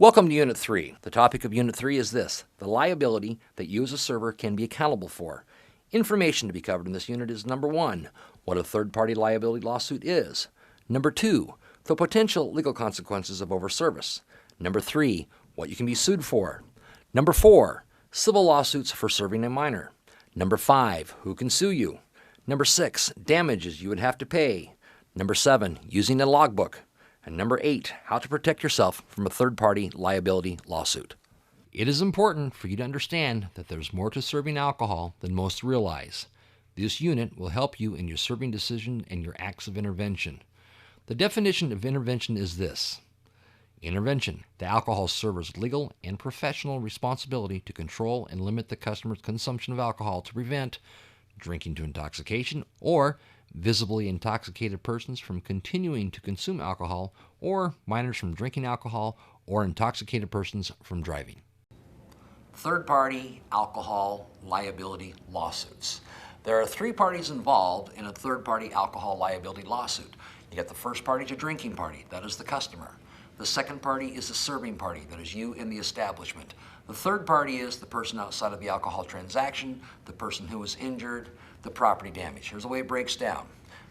Welcome to Unit 3. The topic of Unit 3 is this: the liability that you as a server can be accountable for. Information to be covered in this unit is number 1, what a third-party liability lawsuit is. Number 2, the potential legal consequences of overservice. Number 3, what you can be sued for. Number 4, civil lawsuits for serving a minor. Number 5, who can sue you. Number 6, damages you would have to pay. Number 7, using a logbook. And number 8, how to protect yourself from a third-party liability lawsuit. It is important for you to understand that there's more to serving alcohol than most realize. This unit will help you in your serving decision and your acts of intervention. The definition of intervention is this: intervention, the alcohol server's legal and professional responsibility to control and limit the customer's consumption of alcohol to prevent drinking to intoxication or visibly intoxicated persons from continuing to consume alcohol, or minors from drinking alcohol, or intoxicated persons from driving. Third-party alcohol liability lawsuits. There are 3 parties involved in a third-party alcohol liability lawsuit. You get the first party to drinking party, that is the customer. The second party is the serving party, that is you in the establishment. The third party is the person outside of the alcohol transaction, the person who was injured, the property damage. Here's the way it breaks down.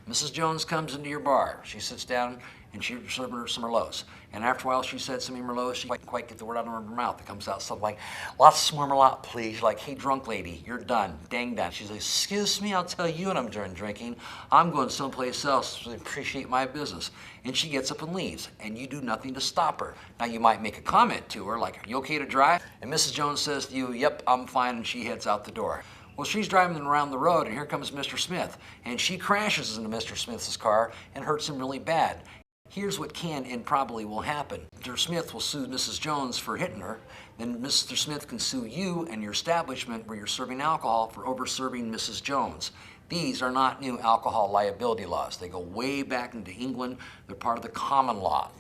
Mrs. Jones comes into your bar. She sits down and she's serving her some Merlots. And after a while, she said some Merlots. She can't quite get the word out of her mouth. It comes out something like, "Lots more Merlot, please." You're like, "Hey, drunk lady, you're done. Dang done." She's like, "Excuse me, I'll tell you when I'm done drinking. I'm going someplace else to appreciate my business." And she gets up and leaves, and you do nothing to stop her. Now, you might make a comment to her, like, "Are you okay to drive?" And Mrs. Jones says to you, "Yep, I'm fine," and she heads out the door. Well, she's driving around the road, and here comes Mr. Smith, and she crashes into Mr. Smith's car and hurts him really bad. Here's what can and probably will happen. Mr. Smith will sue Mrs. Jones for hitting her. Then Mr. Smith can sue you and your establishment where you're serving alcohol for over-serving Mrs. Jones. These are not new alcohol liability laws. They go way back into England. They're part of the common law.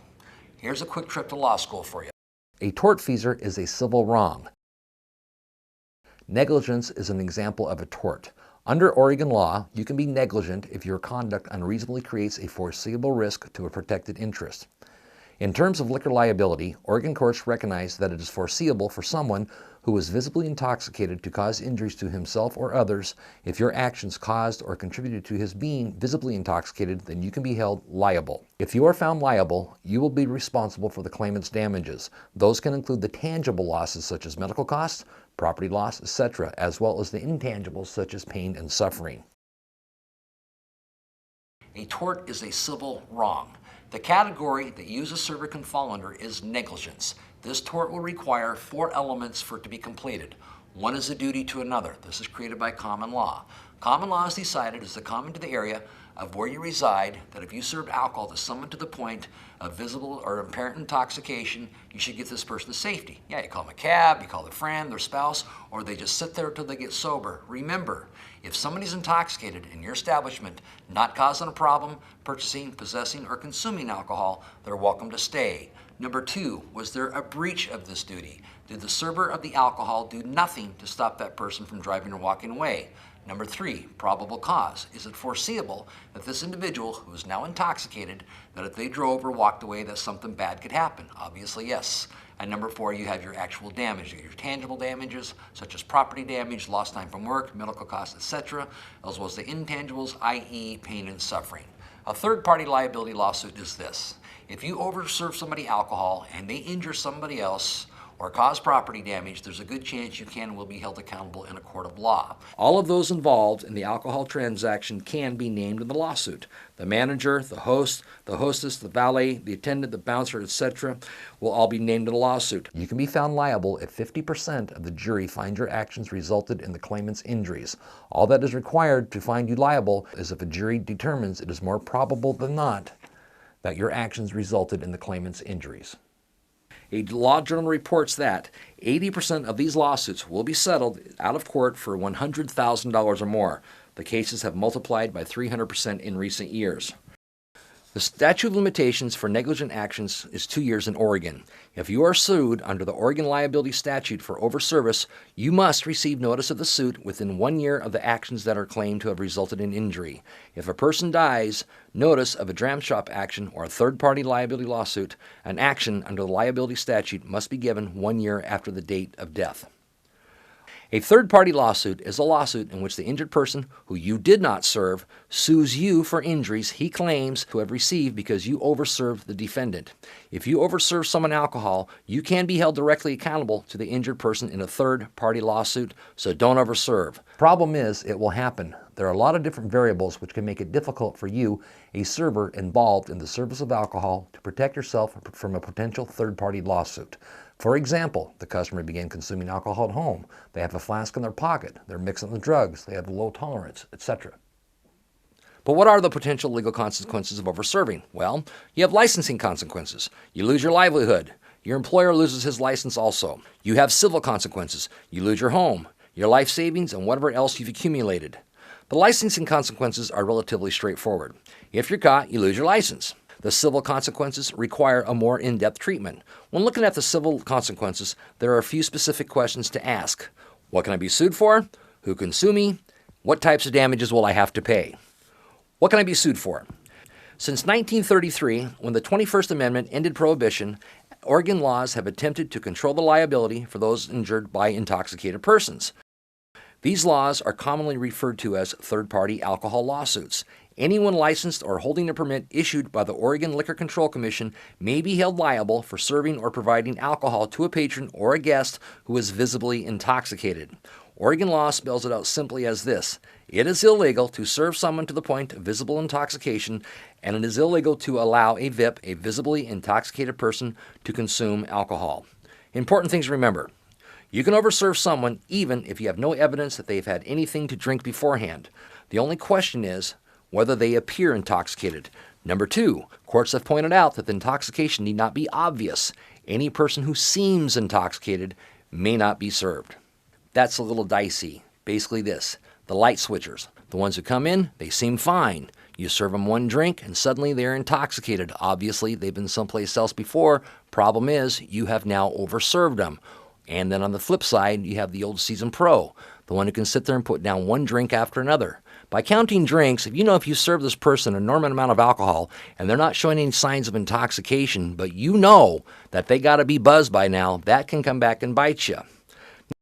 Here's a quick trip to law school for you. A tortfeasor is a civil wrong. Negligence is an example of a tort. Under Oregon law, you can be negligent if your conduct unreasonably creates a foreseeable risk to a protected interest. In terms of liquor liability, Oregon courts recognize that it is foreseeable for someone who is visibly intoxicated to cause injuries to himself or others. If your actions caused or contributed to his being visibly intoxicated, then you can be held liable. If you are found liable, you will be responsible for the claimant's damages. Those can include the tangible losses such as medical costs, property loss, etc., as well as the intangibles such as pain and suffering. A tort is a civil wrong. The category that you as a server can fall under is negligence. This tort will require 4 elements for it to be completed. One is a duty to another. This is created by common law. Common law is decided as the common to the area of where you reside that if you served alcohol to someone to the point of visible or apparent intoxication, you should get this person to safety. Yeah, you call them a cab, you call their friend, their spouse, or they just sit there until they get sober. Remember, if somebody's intoxicated in your establishment, not causing a problem, purchasing, possessing, or consuming alcohol, they're welcome to stay. Number 2, was there a breach of this duty? Did the server of the alcohol do nothing to stop that person from driving or walking away? Number 3, probable cause. Is it foreseeable that this individual who is now intoxicated, that if they drove or walked away, that something bad could happen? Obviously, yes. And number 4, you have your actual damage, your tangible damages, such as property damage, lost time from work, medical costs, etc., as well as the intangibles, i.e. pain and suffering. A third-party liability lawsuit is this: if you overserve somebody alcohol and they injure somebody else or cause property damage, there's a good chance you can and will be held accountable in a court of law. All of those involved in the alcohol transaction can be named in the lawsuit. The manager, the host, the hostess, the valet, the attendant, the bouncer, etc. will all be named in the lawsuit. You can be found liable if 50% of the jury find your actions resulted in the claimant's injuries. All that is required to find you liable is if a jury determines it is more probable than not that your actions resulted in the claimant's injuries. A law journal reports that 80% of these lawsuits will be settled out of court for $100,000 or more. The cases have multiplied by 300% in recent years. The statute of limitations for negligent actions is 2 years in Oregon. If you are sued under the Oregon liability statute for overservice, you must receive notice of the suit within 1 year of the actions that are claimed to have resulted in injury. If a person dies, notice of a dram shop action or a third-party liability lawsuit, an action under the liability statute must be given 1 year after the date of death. A third-party lawsuit is a lawsuit in which the injured person who you did not serve sues you for injuries he claims to have received because you overserved the defendant. If you overserve someone alcohol, you can be held directly accountable to the injured person in a third-party lawsuit, so don't overserve. Problem is, it will happen. There are a lot of different variables which can make it difficult for you, a server involved in the service of alcohol, to protect yourself from a potential third-party lawsuit. For example, the customer began consuming alcohol at home. They have a flask in their pocket. They're mixing the drugs. They have a low tolerance, etc. But what are the potential legal consequences of overserving? Well, you have licensing consequences. You lose your livelihood. Your employer loses his license also. You have civil consequences. You lose your home, your life savings, and whatever else you've accumulated. The licensing consequences are relatively straightforward. If you're caught, you lose your license. The civil consequences require a more in-depth treatment. When looking at the civil consequences, there are a few specific questions to ask. What can I be sued for? Who can sue me? What types of damages will I have to pay? What can I be sued for? Since 1933, when the 21st Amendment ended prohibition, Oregon laws have attempted to control the liability for those injured by intoxicated persons. These laws are commonly referred to as third-party alcohol lawsuits. Anyone licensed or holding a permit issued by the Oregon Liquor Control Commission may be held liable for serving or providing alcohol to a patron or a guest who is visibly intoxicated. Oregon law spells it out simply as this: it is illegal to serve someone to the point of visible intoxication, and it is illegal to allow a VIP, a visibly intoxicated person, to consume alcohol. Important things to remember. You can overserve someone even if you have no evidence that they've had anything to drink beforehand. The only question is whether they appear intoxicated. Number 2, courts have pointed out that the intoxication need not be obvious. Any person who seems intoxicated may not be served. That's a little dicey. Basically this: the light switchers, the ones who come in, they seem fine. You serve them one drink and suddenly they're intoxicated. Obviously, they've been someplace else before. Problem is, you have now overserved them. And then on the flip side, you have the old seasoned pro, the one who can sit there and put down one drink after another. By counting drinks, if you serve this person an enormous amount of alcohol and they're not showing any signs of intoxication, but you know that they got to be buzzed by now, that can come back and bite you.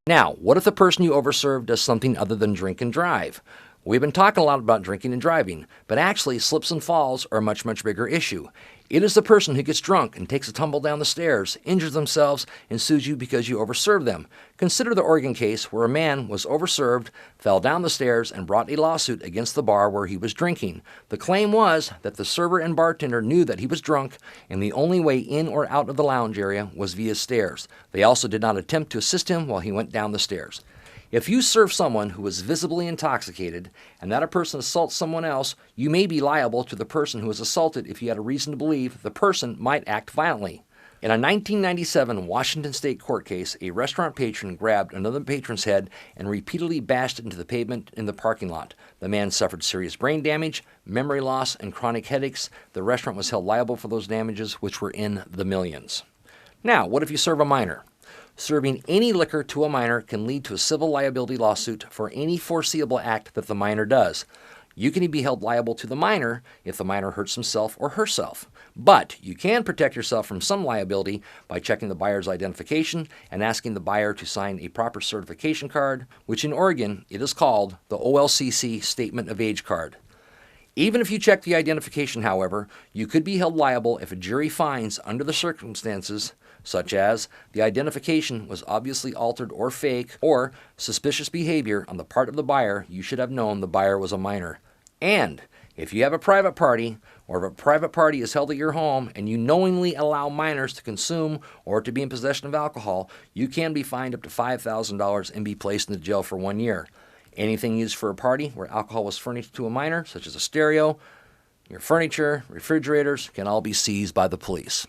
Now, what if the person you overserved does something other than drink and drive? We've been talking a lot about drinking and driving, but actually slips and falls are a much, much bigger issue. It is the person who gets drunk and takes a tumble down the stairs, injures themselves, and sues you because you overserved them. Consider the Oregon case where a man was overserved, fell down the stairs, and brought a lawsuit against the bar where he was drinking. The claim was that the server and bartender knew that he was drunk, and the only way in or out of the lounge area was via stairs. They also did not attempt to assist him while he went down the stairs. If you serve someone who is visibly intoxicated and that a person assaults someone else, you may be liable to the person who is assaulted if you had a reason to believe the person might act violently. In a 1997 Washington State court case, a restaurant patron grabbed another patron's head and repeatedly bashed it into the pavement in the parking lot. The man suffered serious brain damage, memory loss, and chronic headaches. The restaurant was held liable for those damages, which were in the millions. Now, what if you serve a minor? Serving any liquor to a minor can lead to a civil liability lawsuit for any foreseeable act that the minor does. You can be held liable to the minor if the minor hurts himself or herself. But you can protect yourself from some liability by checking the buyer's identification and asking the buyer to sign a proper certification card, which in Oregon it is called the OLCC Statement of Age Card. Even if you check the identification, however, you could be held liable if a jury finds, under the circumstances, such as the identification was obviously altered or fake, or suspicious behavior on the part of the buyer, you should have known the buyer was a minor. And if you have a private party, or if a private party is held at your home and you knowingly allow minors to consume or to be in possession of alcohol, you can be fined up to $5,000 and be placed into jail for 1 year. Anything used for a party where alcohol was furnished to a minor, such as a stereo, your furniture, refrigerators, can all be seized by the police.